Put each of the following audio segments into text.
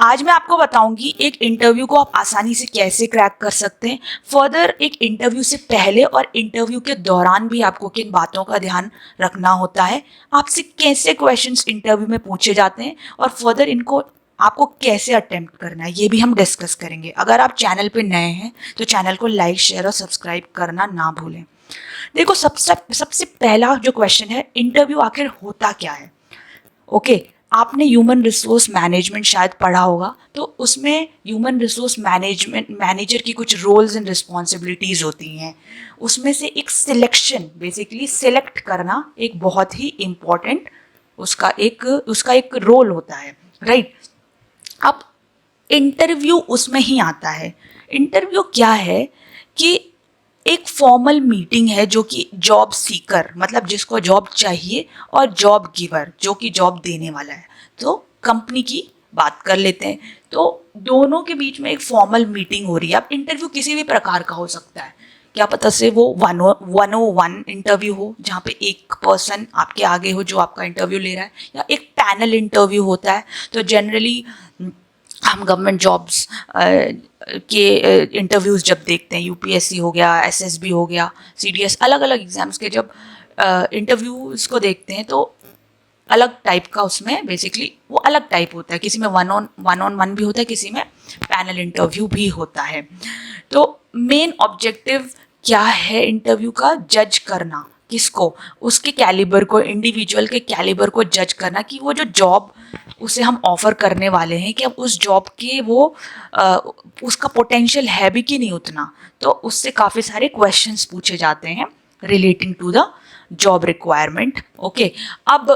आज मैं आपको बताऊंगी एक इंटरव्यू को आप आसानी से कैसे क्रैक कर सकते हैं। फर्दर एक इंटरव्यू से पहले और इंटरव्यू के दौरान भी आपको किन बातों का ध्यान रखना होता है, आपसे कैसे क्वेश्चंस इंटरव्यू में पूछे जाते हैं और फर्दर इनको आपको कैसे अटेम्प्ट करना है, ये भी हम डिस्कस करेंगे। अगर आप चैनल पे नए हैं तो चैनल को लाइक शेयर और सब्सक्राइब करना ना भूलें। देखो, सबसे पहला जो क्वेश्चन है, इंटरव्यू आखिर होता क्या है। ओके, आपने ह्यूमन रिसोर्स मैनेजमेंट शायद पढ़ा होगा, तो उसमें ह्यूमन रिसोर्स मैनेजमेंट मैनेजर की कुछ रोल्स एंड रिस्पॉन्सिबिलिटीज़ होती हैं। उसमें से एक सिलेक्शन, बेसिकली सिलेक्ट करना एक बहुत ही इम्पॉर्टेंट उसका एक रोल होता है, राइट। अब इंटरव्यू उसमें ही आता है। इंटरव्यू क्या है कि एक फॉर्मल मीटिंग है जो कि जॉब सीकर, मतलब जिसको जॉब चाहिए, और जॉब गिवर जो कि जॉब देने वाला है, तो कंपनी की बात कर लेते हैं। तो दोनों के बीच में एक फॉर्मल मीटिंग हो रही है। अब इंटरव्यू किसी भी प्रकार का हो सकता है, क्या पता से वो 101 इंटरव्यू हो जहाँ पे एक पर्सन आपके आगे हो जो आपका इंटरव्यू ले रहा है, या एक पैनल इंटरव्यू होता है। तो जनरली हम गवर्नमेंट जॉब्स के इंटरव्यूज़ जब देखते हैं, यूपीएससी हो गया, एसएसबी हो गया, सीडीएस, अलग अलग एग्जाम्स के जब इंटरव्यूज़ को देखते हैं तो अलग टाइप का, उसमें बेसिकली वो अलग टाइप होता है। किसी में वन ऑन वन भी होता है, किसी में पैनल इंटरव्यू भी होता है। तो मेन ऑब्जेक्टिव क्या है इंटरव्यू का? जज करना। किसको? उसके कैलिबर को, इंडिविजुअल के कैलिबर को जज करना कि वो जो जॉब उसे हम ऑफर करने वाले हैं, कि अब उस जॉब के वो उसका पोटेंशियल है भी कि नहीं उतना। तो उससे काफ़ी सारे क्वेश्चंस पूछे जाते हैं relating to the job requirement. Okay, अब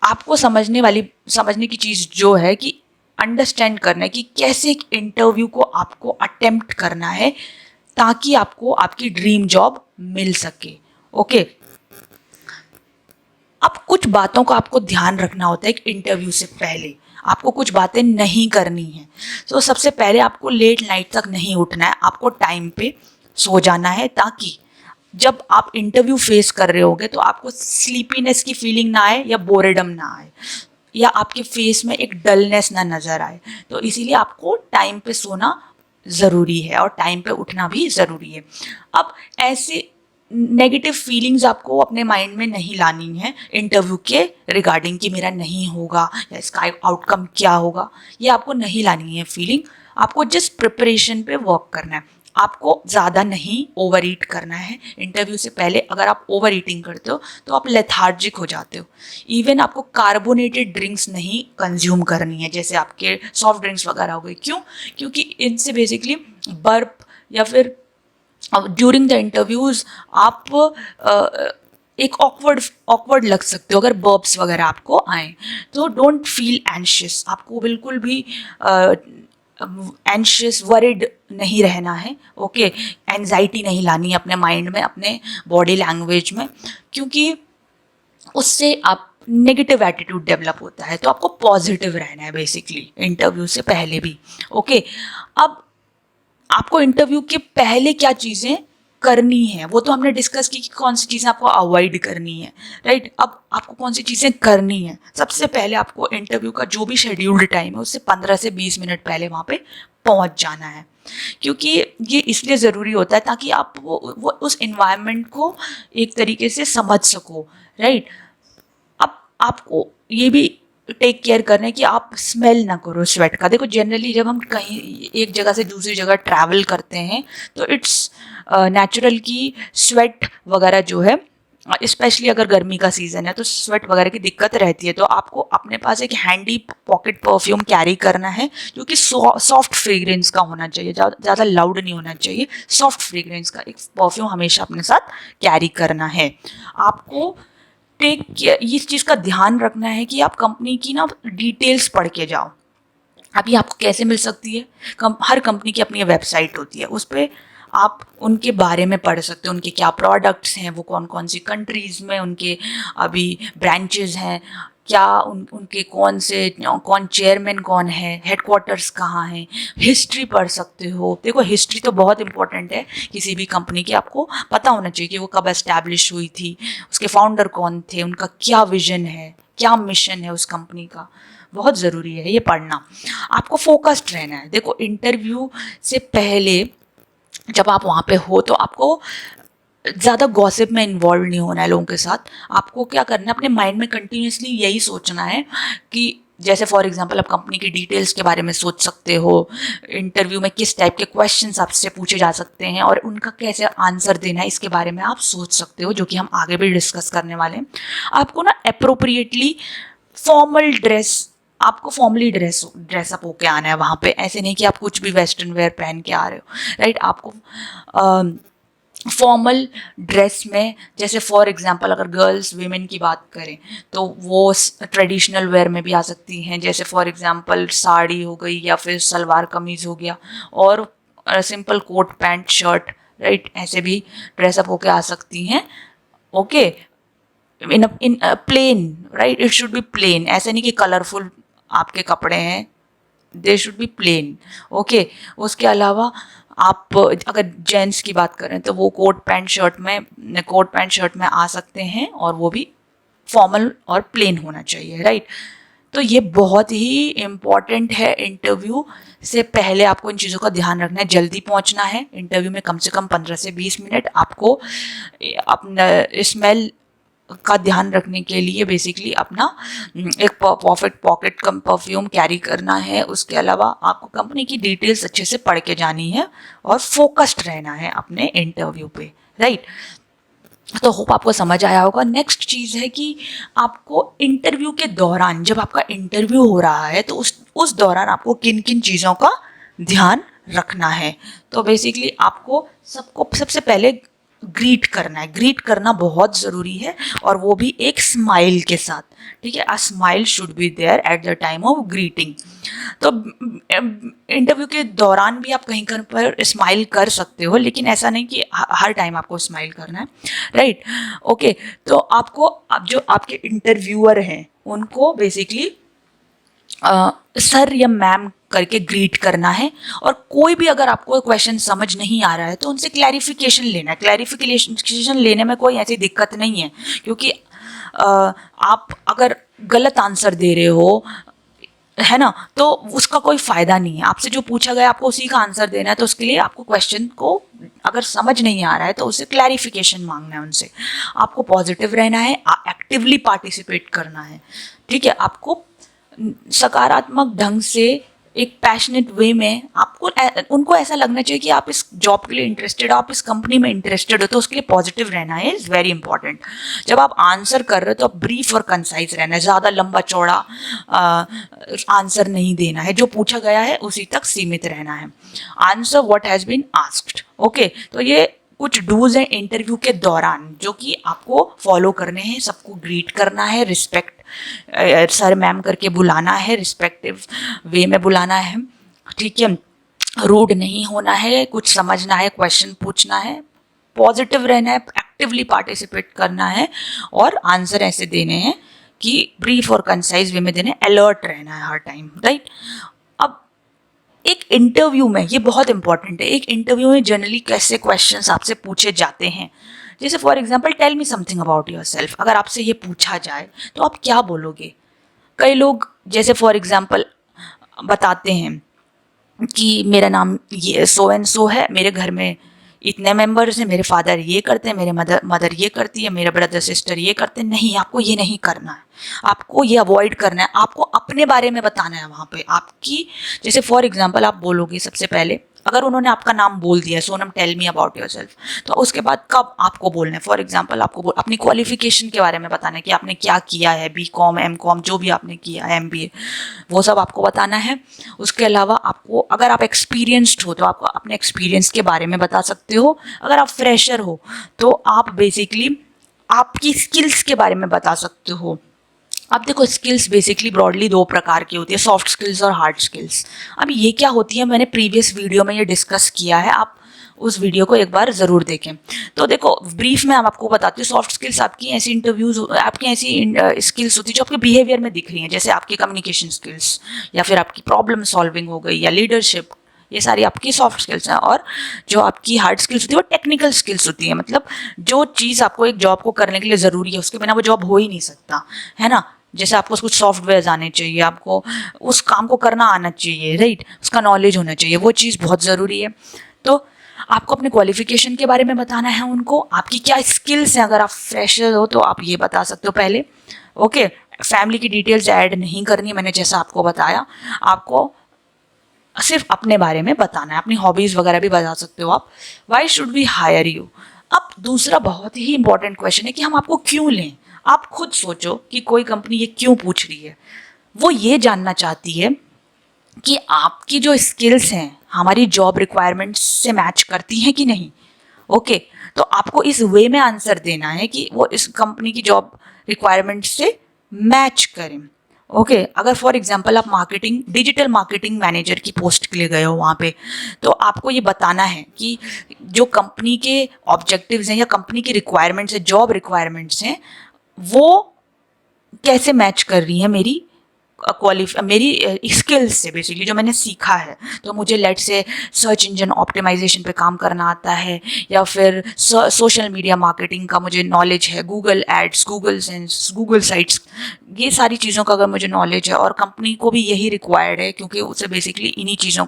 आपको समझने की चीज़ जो है कि अंडरस्टैंड करना है कि कैसे एक इंटरव्यू को आपको अटेम्प्ट करना है ताकि आपको आपकी ड्रीम जॉब मिल सके। ओके, अब कुछ बातों का आपको ध्यान रखना होता है एक इंटरव्यू से पहले। आपको कुछ बातें नहीं करनी है। तो सबसे पहले आपको लेट नाइट तक नहीं उठना है, आपको टाइम पे सो जाना है, ताकि जब आप इंटरव्यू फेस कर रहे होगे तो आपको स्लीपीनेस की फीलिंग ना आए, या बोरेडम ना आए, या आपके फेस में एक डलनेस ना नज़र आए। तो इसीलिए आपको टाइम पे सोना ज़रूरी है और टाइम पे उठना भी ज़रूरी है। अब ऐसे नेगेटिव फीलिंग्स आपको अपने माइंड में नहीं लानी है इंटरव्यू के रिगार्डिंग कि मेरा नहीं होगा या इसका आउटकम क्या होगा, ये आपको नहीं लानी है फीलिंग। आपको जस्ट प्रिपरेशन पे वर्क करना है। आपको ज़्यादा नहीं ओवर ईट करना है इंटरव्यू से पहले। अगर आप ओवर ईटिंग करते हो तो आप लेथार्जिक हो जाते हो। इवन आपको कार्बोनेटेड ड्रिंक्स नहीं कंज्यूम करनी है, जैसे आपके सॉफ्ट ड्रिंक्स वगैरह हो गए। क्यों? क्योंकि इनसे बेसिकली बर्प, या फिर ड्यूरिंग द इंटरव्यूज आप एक ऑकवर्ड लग सकते हो अगर बर्ब्स वगैरह आपको आए। तो डोंट फील एंशियस, आपको बिल्कुल भी एंशियस वरिड नहीं रहना है। ओके, एंजाइटी नहीं लानी है अपने माइंड में, अपने बॉडी लैंग्वेज में, क्योंकि उससे आप नेगेटिव एटीट्यूड डेवलप होता है। तो आपको पॉजिटिव रहना है बेसिकली इंटरव्यू से पहले भी। ओके, अब आपको इंटरव्यू के पहले क्या चीज़ें करनी है वो तो हमने डिस्कस की कि कौन सी चीज़ें आपको अवॉइड करनी है, राइट। अब आपको कौन सी चीज़ें करनी है? सबसे पहले आपको इंटरव्यू का जो भी शेड्यूल्ड टाइम है उससे 15 से 20 मिनट पहले वहाँ पे पहुँच जाना है। क्योंकि ये इसलिए ज़रूरी होता है ताकि आप वो उस इन्वायरमेंट को एक तरीके से समझ सको, राइट। अब आपको ये भी टेक केयर करना है कि आप स्मेल ना करो स्वेट का। देखो, जनरली जब हम कहीं एक जगह से दूसरी जगह ट्रैवल करते हैं तो इट्स नेचुरल कि स्वेट वगैरह जो है, स्पेशली अगर गर्मी का सीज़न है तो स्वेट वगैरह की दिक्कत रहती है। तो आपको अपने पास एक हैंडी पॉकेट परफ्यूम कैरी करना है जो कि सॉफ्ट फ्रेग्रेंस का होना चाहिए, ज़्यादा लाउड नहीं होना चाहिए। सॉफ्ट फ्रेग्रेंस का एक परफ्यूम हमेशा अपने साथ कैरी करना है। आपको टेक केयर, इस चीज़ का ध्यान रखना है कि आप कंपनी की ना डिटेल्स पढ़ के जाओ। अभी आपको कैसे मिल सकती है? हर कंपनी की अपनी वेबसाइट होती है, उस पर आप उनके बारे में पढ़ सकते हो, उनके क्या प्रोडक्ट्स हैं, वो कौन कौन सी कंट्रीज़ में उनके अभी ब्रांचेज हैं, क्या उनके कौन चेयरमैन कौन है, हेडक्वार्टर्स कहाँ हैं। हिस्ट्री पढ़ सकते हो। देखो, हिस्ट्री तो बहुत इंपॉर्टेंट है किसी भी कंपनी की। आपको पता होना चाहिए कि वो कब एस्टैब्लिश हुई थी, उसके फाउंडर कौन थे, उनका क्या विजन है, क्या मिशन है उस कंपनी का। बहुत ज़रूरी है ये पढ़ना। आपको फोकस्ड रहना है। देखो इंटरव्यू से पहले जब आप वहाँ पे हो तो आपको ज़्यादा गॉसिप में इन्वॉल्व नहीं होना है लोगों के साथ। आपको क्या करना है, अपने माइंड में कंटिन्यूसली यही सोचना है कि जैसे फॉर एग्जांपल आप कंपनी की डिटेल्स के बारे में सोच सकते हो, इंटरव्यू में किस टाइप के क्वेश्चंस आपसे पूछे जा सकते हैं और उनका कैसे आंसर देना है, इसके बारे में आप सोच सकते हो, जो कि हम आगे भी डिस्कस करने वाले हैं। आपको ना अप्रोप्रिएटली फॉर्मल ड्रेस, आपको फॉर्मली ड्रेसअप होके आना है वहाँ पे। ऐसे नहीं कि आप कुछ भी वेस्टर्न वेयर पहन के आ रहे हो, राइट। आपको फॉर्मल ड्रेस में, जैसे फॉर एग्जांपल अगर गर्ल्स वीमेन की बात करें तो वो ट्रेडिशनल वेयर में भी आ सकती हैं, जैसे फॉर एग्जांपल साड़ी हो गई या फिर सलवार कमीज़ हो गया, और simple coat pant shirt, right, ऐसे भी ड्रेसअप होके आ सकती हैं। Okay, in plain, right, it should be plain. ऐसे नहीं कि कलरफुल आपके कपड़े हैं, they should be plain. Okay, उसके अलावा आप अगर जेंट्स की बात करें तो वो कोट पैंट शर्ट में आ सकते हैं, और वो भी फॉर्मल और प्लेन होना चाहिए, राइट। तो ये बहुत ही इम्पॉर्टेंट है। इंटरव्यू से पहले आपको इन चीज़ों का ध्यान रखना है। जल्दी पहुंचना है इंटरव्यू में, कम से कम 15 से 20 मिनट। आपको अपना स्मेल का ध्यान रखने के लिए बेसिकली अपना एक परफेक्ट पॉकेट कम परफ्यूम कैरी करना है। उसके अलावा आपको कंपनी की डिटेल्स अच्छे से पढ़ के जानी है और फोकस्ड रहना है अपने इंटरव्यू पे, राइट। तो होप आपको समझ आया होगा। नेक्स्ट चीज़ है कि आपको इंटरव्यू के दौरान, जब आपका इंटरव्यू हो रहा है तो उस दौरान आपको किन किन चीज़ों का ध्यान रखना है। तो बेसिकली आपको सबसे पहले ग्रीट करना है। ग्रीट करना बहुत ज़रूरी है, और वो भी एक स्माइल के साथ, ठीक है। A smile should be there at the time of greeting. तो इंटरव्यू के दौरान भी आप कहीं कहीं पर स्माइल कर सकते हो, लेकिन ऐसा नहीं कि हर टाइम आपको स्माइल करना है, राइट। ओके, तो आपको अब जो आपके इंटरव्यूअर हैं उनको बेसिकली सर या मैम करके ग्रीट करना है। और कोई भी अगर आपको क्वेश्चन समझ नहीं आ रहा है तो उनसे क्लैरिफिकेशन लेना है। क्लैरिफिकेशन लेने में कोई ऐसी दिक्कत नहीं है, क्योंकि आप अगर गलत आंसर दे रहे हो, है ना, तो उसका कोई फ़ायदा नहीं है। आपसे जो पूछा गया आपको उसी का आंसर देना है, तो उसके लिए आपको क्वेश्चन को अगर समझ नहीं आ रहा है तो उससे क्लैरिफिकेशन मांगना है उनसे। आपको पॉजिटिव रहना है, एक्टिवली पार्टिसिपेट करना है, ठीक है। आपको सकारात्मक ढंग से एक पैशनेट वे में आपको उनको ऐसा लगना चाहिए कि आप इस जॉब के लिए इंटरेस्टेड हो, आप इस कंपनी में इंटरेस्टेड हो, तो उसके लिए पॉजिटिव रहना है इज़ वेरी इंपॉर्टेंट। जब आप आंसर कर रहे हो तो आप ब्रीफ और कंसाइज रहना है, ज़्यादा लंबा चौड़ा आंसर नहीं देना है। जो पूछा गया है उसी तक सीमित रहना है। Answer what has been asked. Okay, तो ये कुछ डूज हैं इंटरव्यू के दौरान जो कि आपको फॉलो करने हैं। सबको ग्रीट करना है, रिस्पेक्ट सर मैम करके बुलाना है, रिस्पेक्टिव वे में बुलाना है, ठीक है। रूड नहीं होना है, कुछ समझना है, क्वेश्चन पूछना है, पॉजिटिव रहना है, एक्टिवली पार्टिसिपेट करना है, और आंसर ऐसे देने हैं कि ब्रीफ और कंसाइज वे में देने, अलर्ट रहना है हर टाइम, राइट। अब एक इंटरव्यू में ये बहुत इंपॉर्टेंट है। एक इंटरव्यू में जनरली कैसे क्वेश्चंस आपसे पूछे जाते हैं, जैसे for example tell me something about yourself. अगर आपसे ये पूछा जाए तो आप क्या बोलोगे। कई लोग जैसे फॉर एग्जांपल बताते हैं कि मेरा नाम ये सो एंड सो है, मेरे घर में इतने मेंबर्स हैं, मेरे फादर ये करते हैं, मेरे मदर ये करती है, मेरे ब्रदर सिस्टर ये करते हैं। नहीं, आपको ये नहीं करना है, आपको ये अवॉइड करना है। आपको अपने बारे में बताना है वहाँ पे आपकी। जैसे फॉर एग्जांपल आप बोलोगे सबसे पहले, अगर उन्होंने आपका नाम बोल दिया, Sonam tell me about yourself, तो उसके बाद कब आपको बोलना है। फॉर एग्जांपल आपको अपनी क्वालिफिकेशन के बारे में बताना है कि आपने क्या किया है, BCom MCom जो भी आपने किया है, MBA, वो सब आपको बताना है। उसके अलावा आपको, अगर आप एक्सपीरियंस्ड हो तो आपको अपने एक्सपीरियंस के बारे में बता सकते हो। अगर आप फ्रेशर हो तो आप बेसिकली आपकी स्किल्स के बारे में बता सकते हो। अब देखो, स्किल्स बेसिकली ब्रॉडली दो प्रकार की होती है, सॉफ्ट स्किल्स और हार्ड स्किल्स। अब ये क्या होती है, मैंने प्रीवियस वीडियो में ये डिस्कस किया है, आप उस वीडियो को एक बार ज़रूर देखें। तो देखो, ब्रीफ में आपको बताती हूँ, सॉफ्ट स्किल्स आपकी ऐसी आपकी ऐसी स्किल्स होती है जो आपके बिहेवियर में दिख रही हैं, जैसे आपकी कम्युनिकेशन स्किल्स, या फिर आपकी प्रॉब्लम सॉल्विंग हो गई, या लीडरशिप, ये सारी आपकी सॉफ्ट स्किल्स हैं। और जो आपकी हार्ड स्किल्स होती है वो टेक्निकल स्किल्स होती है, मतलब जो चीज़ आपको एक जॉब को करने के लिए ज़रूरी है, उसके बिना वो जॉब हो ही नहीं सकता, है ना। जैसे आपको कुछ सॉफ्टवेयर आने चाहिए, आपको उस काम को करना आना चाहिए, राइट, उसका नॉलेज होना चाहिए, वो चीज़ बहुत ज़रूरी है। तो आपको अपने क्वालिफिकेशन के बारे में बताना है उनको, आपकी क्या स्किल्स हैं, अगर आप फ्रेशर हो तो आप ये बता सकते हो पहले, ओके। फैमिली की डिटेल्स ऐड नहीं करनी, मैंने जैसा आपको बताया, आपको सिर्फ अपने बारे में बताना है, अपनी हॉबीज़ वगैरह भी बता सकते हो आप। Why should we hire you. अब दूसरा बहुत ही इंपॉर्टेंट क्वेश्चन है कि हम आपको क्यों लें। आप खुद सोचो कि कोई कंपनी ये क्यों पूछ रही है। वो ये जानना चाहती है कि आपकी जो स्किल्स हैं हमारी जॉब रिक्वायरमेंट्स से मैच करती हैं कि नहीं, ओके। तो आपको इस वे में आंसर देना है कि वो इस कंपनी की जॉब रिक्वायरमेंट्स से मैच करें, ओके। अगर फॉर एग्जांपल आप मार्केटिंग, डिजिटल मार्केटिंग मैनेजर की पोस्ट के लिए गए हो वहाँ पे, तो आपको ये बताना है कि जो कंपनी के ऑब्जेक्टिव्स हैं या कंपनी की रिक्वायरमेंट्स है, जॉब रिक्वायरमेंट्स हैं, वो कैसे मैच कर रही है मेरी स्किल्स से, बेसिकली जो मैंने सीखा है। तो मुझे लेट से सर्च इंजन ऑप्टिमाइजेशन पे काम करना आता है, या फिर सोशल मीडिया मार्केटिंग का मुझे नॉलेज है, Google ads, Google sense, Google sites, ये सारी चीज़ों का अगर मुझे नॉलेज है, और कंपनी को भी यही रिक्वायर्ड है क्योंकि उसे बेसिकली इन्हीं चीज़ों,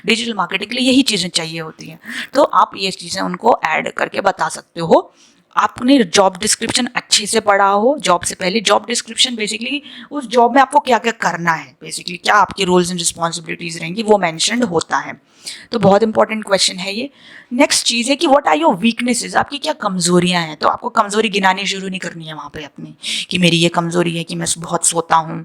डिजिटल मार्केटिंग के लिए यही चीज़ें चाहिए होती हैं, तो आप ये चीज़ें उनको ऐड करके बता सकते हो। आपने जॉब डिस्क्रिप्शन अच्छे से पढ़ा हो, जॉब से पहले जॉब डिस्क्रिप्शन बेसिकली उस जॉब में आपको क्या क्या करना है, बेसिकली क्या आपकी रोल्स एंड रिस्पॉन्सिबिलिटीज रहेंगी, वो मैंशनड होता है। तो बहुत इंपॉर्टेंट क्वेश्चन है ये। नेक्स्ट चीज़ है कि व्हाट आर योर वीकनेसेस, आपकी क्या कमजोरियां हैं। तो आपको कमजोरी गिनानी शुरू नहीं करनी है वहाँ पे अपनी, कि मेरी ये कमजोरी है कि मैं बहुत सोता हूँ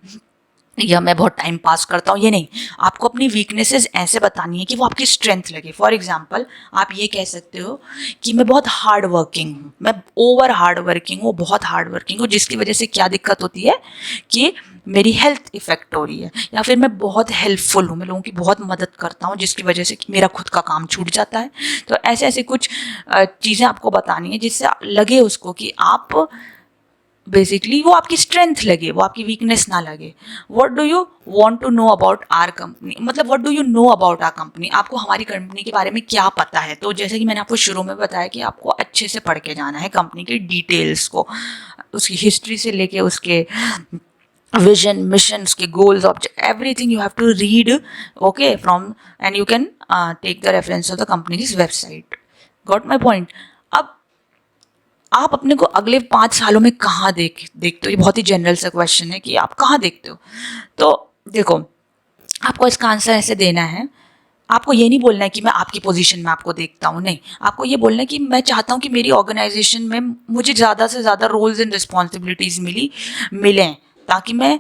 या मैं बहुत टाइम पास करता हूँ, ये नहीं। आपको अपनी वीकनेसेस ऐसे बतानी है कि वो आपकी स्ट्रेंथ लगे। फॉर एग्जांपल आप ये कह सकते हो कि मैं बहुत हार्ड वर्किंग हूँ, मैं ओवर हार्ड वर्किंग हूँ, बहुत हार्ड वर्किंग हूँ, जिसकी वजह से क्या दिक्कत होती है कि मेरी हेल्थ इफेक्ट हो रही है। या फिर मैं बहुत हेल्पफुल हूँ, मैं लोगों की बहुत मदद करता हूँ, जिसकी वजह से मेरा खुद का काम छूट जाता है। तो ऐसे ऐसे कुछ चीज़ें आपको बतानी है जिससे लगे उसको कि आप बेसिकली, वो आपकी स्ट्रेंथ लगे, वो आपकी वीकनेस ना लगे। What do you want to know about our company, मतलब what do you know about our company, आपको हमारी कंपनी के बारे में क्या पता है। तो जैसे कि मैंने आपको शुरू में बताया कि आपको अच्छे से पढ़ के जाना है कंपनी के डिटेल्स को, उसकी हिस्ट्री से लेके उसके विजन, मिशन, उसके goals, object, everything you have to read, okay, from, and you can take the reference of the company's website. Got my point. अब आप अपने को अगले 5 सालों में कहाँ देखते हो, ये बहुत ही जनरल सा क्वेश्चन है कि आप कहाँ देखते हो। तो देखो, आपको इसका आंसर ऐसे देना है, आपको ये नहीं बोलना है कि मैं आपकी पोजीशन में आपको देखता हूँ, नहीं, आपको ये बोलना है कि मैं चाहता हूँ कि मेरी ऑर्गेनाइजेशन में मुझे ज़्यादा से ज़्यादा रोल्स एंड रिस्पॉन्सिबिलिटीज़ मिलें, ताकि मैं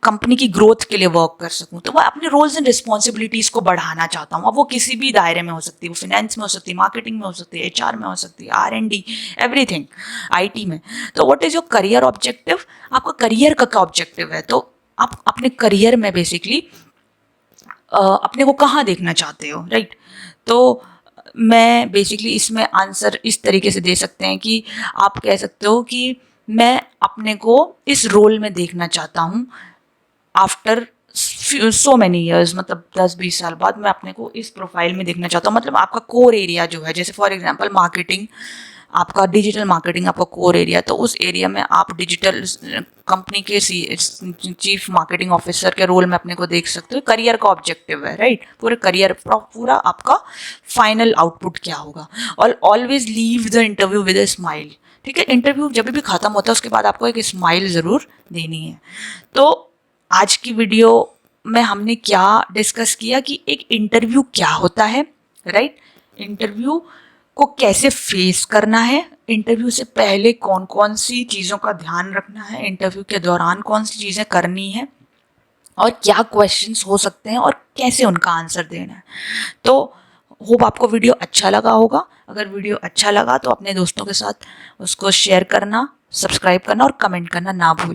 कंपनी की ग्रोथ के लिए वर्क कर सकूं। तो मैं अपने रोल्स एंड रिस्पॉन्सिबिलिटीज़ को बढ़ाना चाहता हूँ। अब वो किसी भी दायरे में हो सकती है, वो फिनेंस में हो सकती है, मार्केटिंग में हो सकती है, एचआर में हो सकती है, R&D, एवरीथिंग, आईटी में। तो what is your career objective, आपका करियर का क्या ऑब्जेक्टिव है। तो आप अपने करियर में बेसिकली अपने को कहाँ देखना चाहते हो, राइट। तो मैं बेसिकली इसमें आंसर इस तरीके से दे सकते हैं कि आप कह सकते हो कि मैं अपने को इस रोल में देखना चाहता हूँ आफ्टर सो मैनी ईयर्स, मतलब 10-20 साल बाद मैं अपने को इस प्रोफाइल में देखना चाहता हूँ। मतलब आपका कोर एरिया जो है, जैसे फॉर एग्जांपल मार्केटिंग, आपका डिजिटल मार्केटिंग आपका कोर एरिया, तो उस एरिया में आप डिजिटल कंपनी के चीफ मार्केटिंग ऑफिसर के रोल में अपने को देख सकते हो। करियर का ऑब्जेक्टिव है, राइट, पूरे करियर पूरा आपका फाइनल आउटपुट क्या होगा। और always leave the interview with a smile, ठीक है। इंटरव्यू जब भी खत्म होता है उसके बाद आपको एक स्माइल ज़रूर देनी है। तो आज की वीडियो में हमने क्या डिस्कस किया कि एक इंटरव्यू क्या होता है, राइट, इंटरव्यू को कैसे फेस करना है, इंटरव्यू से पहले कौन कौन सी चीज़ों का ध्यान रखना है, इंटरव्यू के दौरान कौन सी चीज़ें करनी है, और क्या क्वेश्चंस हो सकते हैं और कैसे उनका आंसर देना है। तो होप आपको वीडियो अच्छा लगा होगा। अगर वीडियो अच्छा लगा तो अपने दोस्तों के साथ उसको शेयर करना, सब्सक्राइब करना और कमेंट करना ना भूलें।